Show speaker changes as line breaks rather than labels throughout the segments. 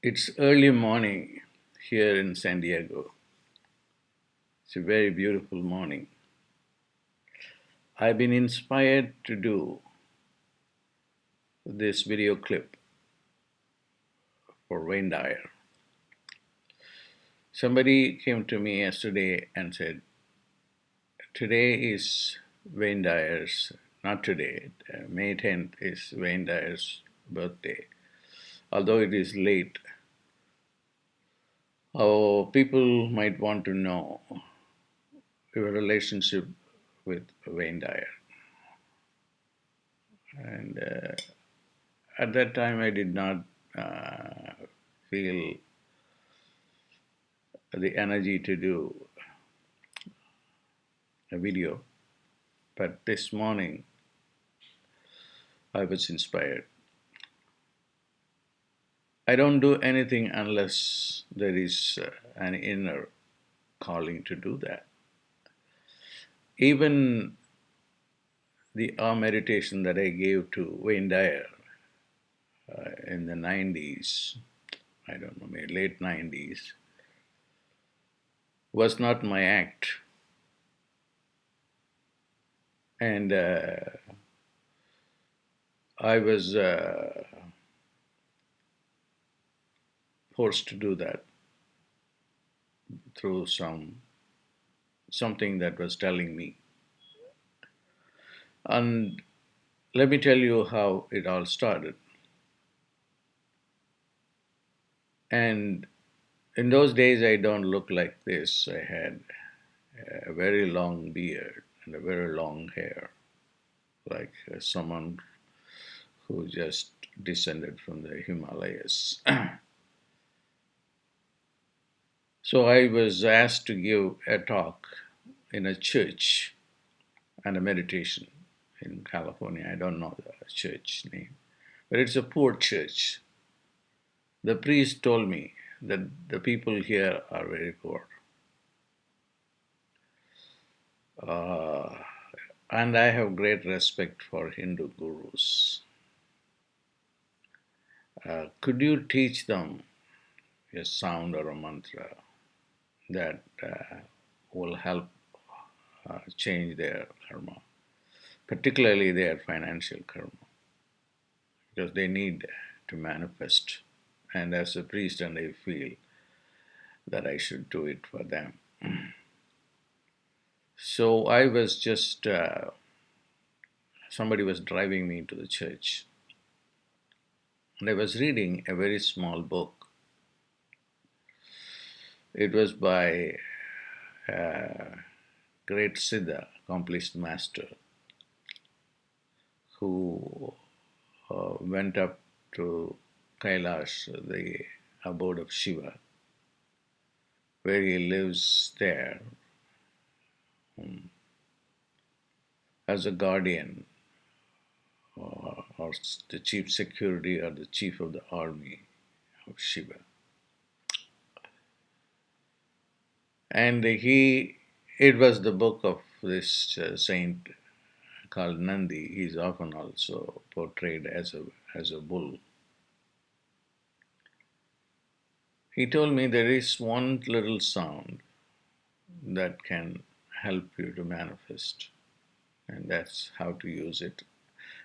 It's early morning here in San Diego. It's a very beautiful morning. I've been inspired to do this video clip for Wayne Dyer. Somebody came to me yesterday and said, today is Wayne Dyer's, not today, May 10th is Wayne Dyer's birthday. Although it is late, people might want to know your relationship with Wayne Dyer. And at that time, I did not feel the energy to do a video. But this morning, I was inspired. I don't do anything unless there is an inner calling to do that. Even the meditation that I gave to Wayne Dyer in the 90s, I don't know, maybe late 90s, was not my act. And I was forced to do that through something that was telling me. And let me tell you how it all started. And in those days, I don't look like this. I had a very long beard and a very long hair, like someone who just descended from the Himalayas. So I was asked to give a talk in a church and a meditation in California. I don't know the church name, but it's a poor church. The priest told me that the people here are very poor. And I have great respect for Hindu gurus. Could you teach them a sound or a mantra that will help change their karma, particularly their financial karma, because they need to manifest. And as a priest, and I feel that I should do it for them. So I was just, somebody was driving me to the church. And I was reading a very small book. It was by a great Siddha, accomplished master, who went up to Kailash, the abode of Shiva, where he lives there as a guardian or the chief security or the chief of the army of Shiva. And it was the book of this saint called Nandi. He's often also portrayed as a bull. He told me there is one little sound that can help you to manifest, and that's how to use it.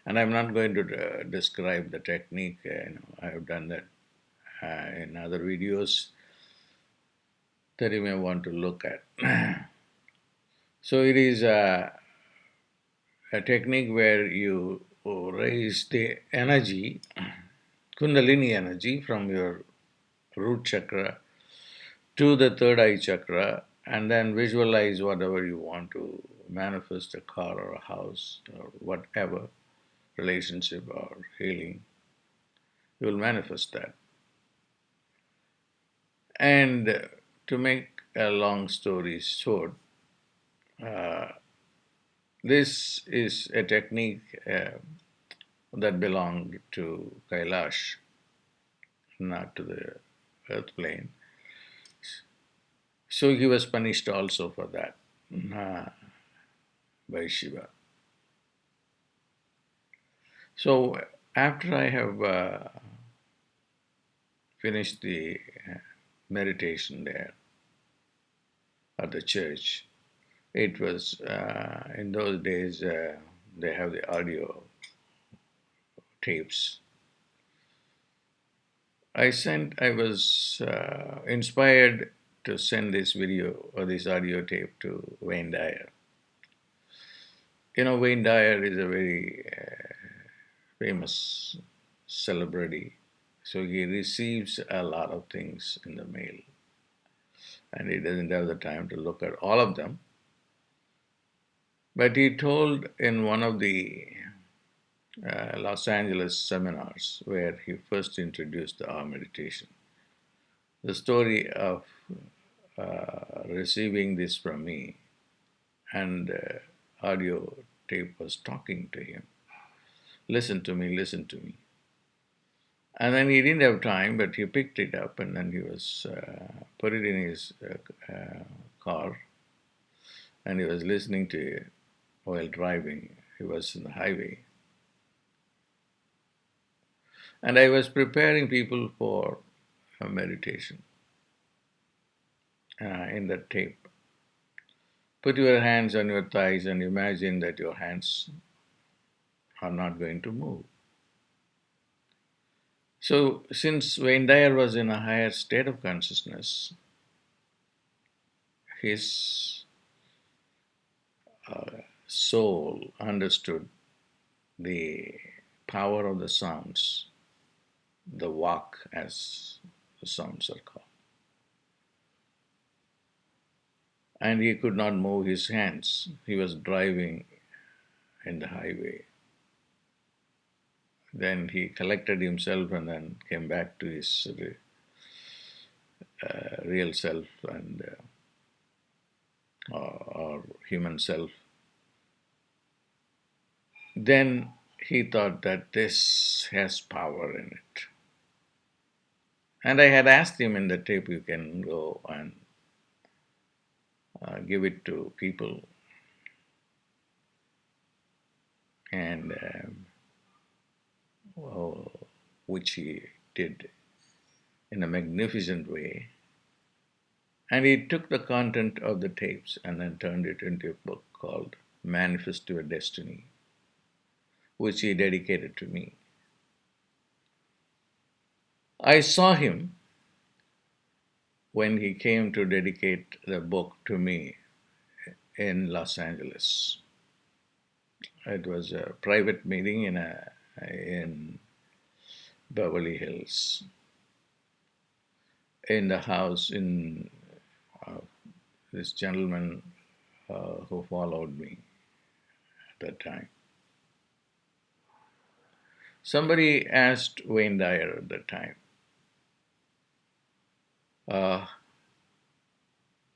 And I'm not going to describe the technique. I have done that in other videos that you may want to look at. So it is a technique where you raise the energy, Kundalini energy, from your Root Chakra to the third eye chakra, and then visualize whatever you want to manifest, a car or a house or whatever, relationship or healing. You will manifest that. And to make a long story short, this is a technique that belonged to Kailash, not to the earth plane. So he was punished also for that by Shiva. So after I have finished the meditation there at the church. It was in those days they have the audio tapes. I was inspired to send this video or this audio tape to Wayne Dyer. Wayne Dyer is a very famous celebrity, so he receives a lot of things in the mail, and he doesn't have the time to look at all of them. But he told in one of the Los Angeles seminars where he first introduced the hour meditation, the story of receiving this from me, and audio tape was talking to him. Listen to me, listen to me. And then he didn't have time, but he picked it up and then he was put it in his car, and he was listening to it while driving. He was in the highway. And I was preparing people for a meditation in that tape. Put your hands on your thighs and imagine that your hands are not going to move. So, since Wayne Dyer was in a higher state of consciousness, his soul understood the power of the sounds, the walk as the sounds are called. And he could not move his hands. He was driving in the highway. Then he collected himself and then came back to his real self and or human self. Then he thought that this has power in it. And I had asked him in the tape, you can go and give it to people. And which he did in a magnificent way. And he took the content of the tapes and then turned it into a book called Manifest Your Destiny, which he dedicated to me. I saw him when he came to dedicate the book to me in Los Angeles. It was a private meeting in Beverly Hills, in the house in this gentleman who followed me at that time. Somebody asked Wayne Dyer at that time,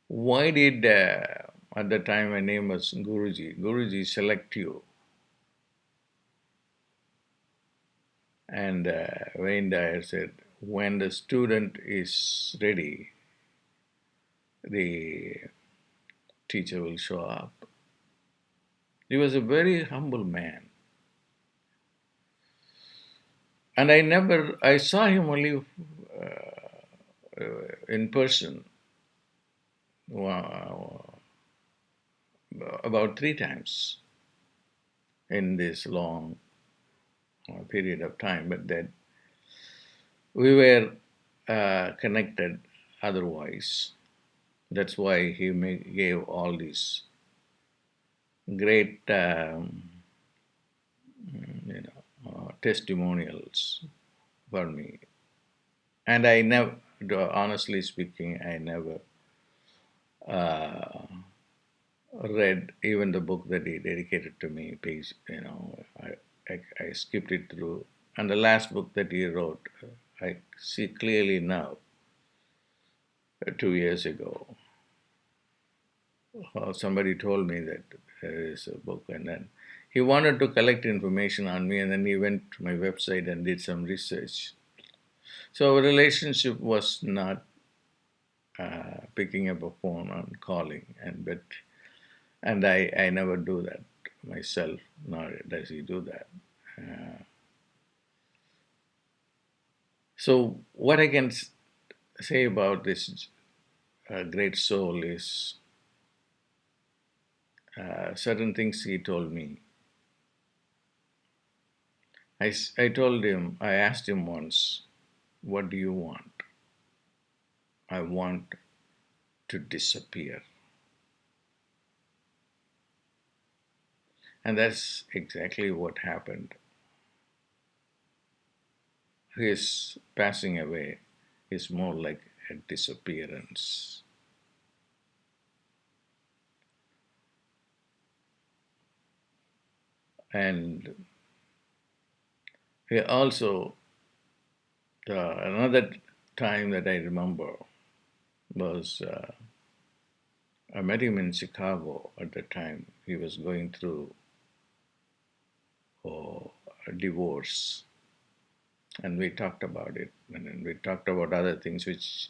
why did, at the time my name was Guruji select you? And Wayne Dyer said, when the student is ready, the teacher will show up. He was a very humble man. And I saw him only in person about 3 times in this long period of time, but then we were connected otherwise. That's why he gave all these great testimonials for me. And I never, honestly speaking, I never read even the book that he dedicated to me. I skipped it through. And the last book that he wrote, I see clearly now, 2 years ago. Somebody told me that there is a book, and then he wanted to collect information on me, and then he went to my website and did some research. So our relationship was not picking up a phone and calling, and I never do that myself, nor does he do that. So, what I can say about this great soul is certain things he told me. I told him, I asked him once, what do you want? I want to disappear. And that's exactly what happened. His passing away is more like a disappearance. And he also, another time that I remember was I met him in Chicago at the time. He was going through a divorce, and we talked about it. And then we talked about other things which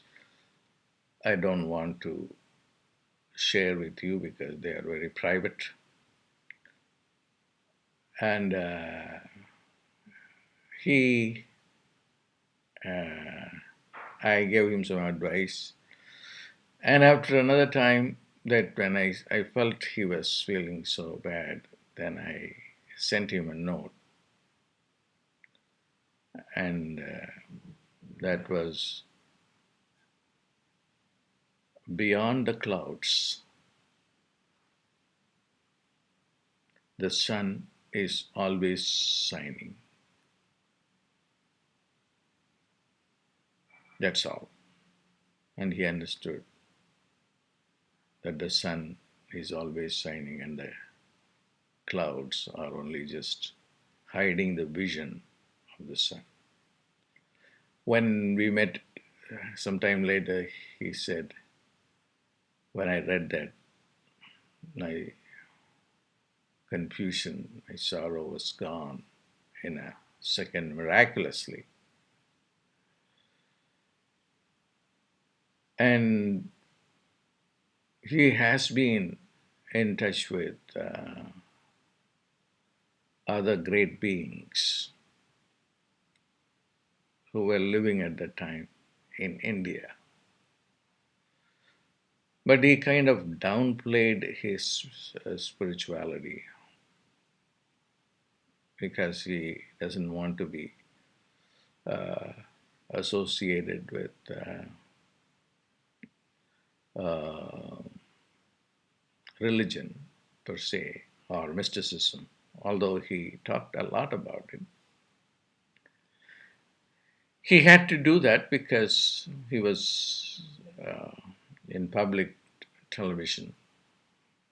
I don't want to share with you because they are very private. And he, I gave him some advice. And after another time, that when I felt he was feeling so bad, then I sent him a note. And that was, beyond the clouds, the sun is always shining. That's all. And he understood that the sun is always shining and the clouds are only just hiding the vision of the sun. When we met sometime later, he said, when I read that, my confusion, my sorrow was gone in a second, miraculously. And he has been in touch with other great beings who were living at that time in India. But he kind of downplayed his spirituality because he doesn't want to be associated with religion per se or mysticism, although he talked a lot about it. He had to do that because he was uh, in public television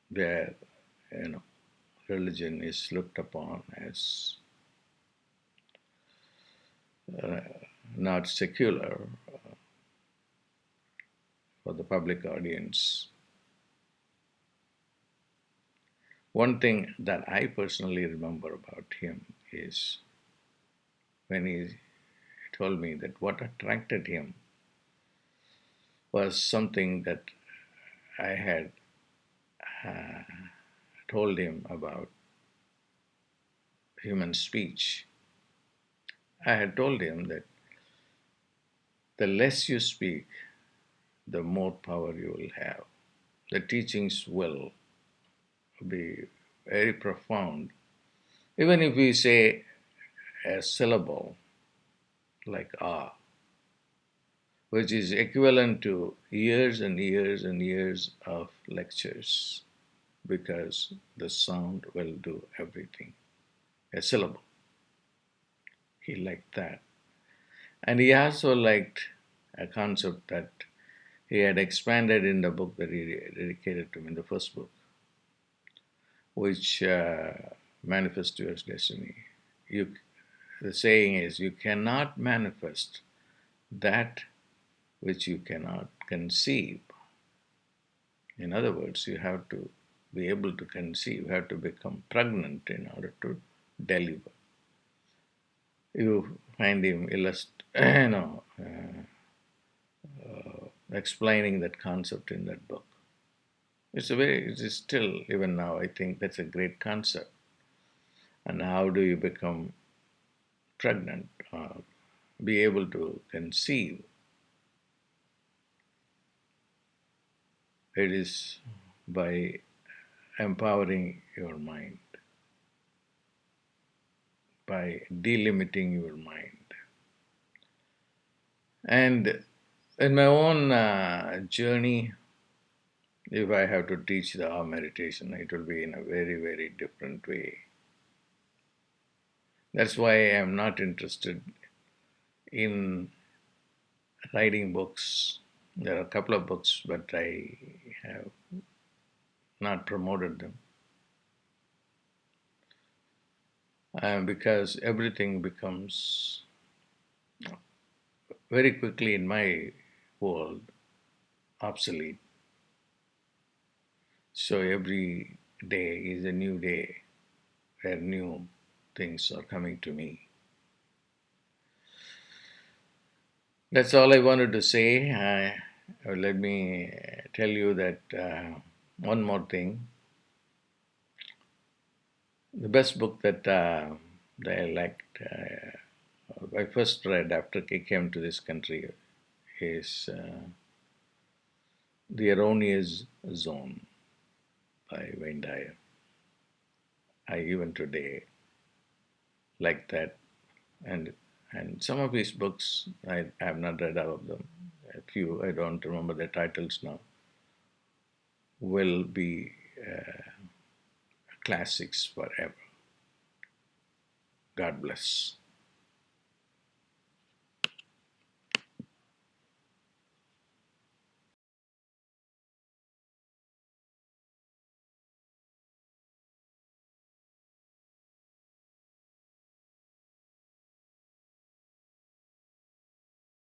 where, you know, religion is looked upon as not secular for the public audience. One thing that I personally remember about him is when he told me that what attracted him was something that I had told him about human speech. I had told him that the less you speak, the more power you will have. The teachings will be very profound. Even if we say a syllable like ah, which is equivalent to years and years and years of lectures, because the sound will do everything. A syllable. He liked that. And he also liked a concept that he had expanded in the book that he dedicated to me, in the first book, which manifests your destiny. You, the saying is, you cannot manifest that which you cannot conceive. In other words, you have to be able to conceive, you have to become pregnant in order to deliver. You find him explaining that concept in that book. It is still, even now, I think that's a great concept. And how do you become pregnant? be able to conceive. It is by empowering your mind, by delimiting your mind. And in my own journey, if I have to teach the meditation, it will be in a very, very different way. That's why I am not interested in writing books. There are a couple of books, but I have not promoted them because everything becomes very quickly in my world obsolete. So every day is a new day where new things are coming to me. That's all I wanted to say. Let me tell you that one more thing. The best book that I liked, I first read after I came to this country, is The Erroneous Zone by Wayne Dyer. I even today like that, and some of his books I have not read all of them. A few I don't remember the titles now. Will be classics forever. God bless.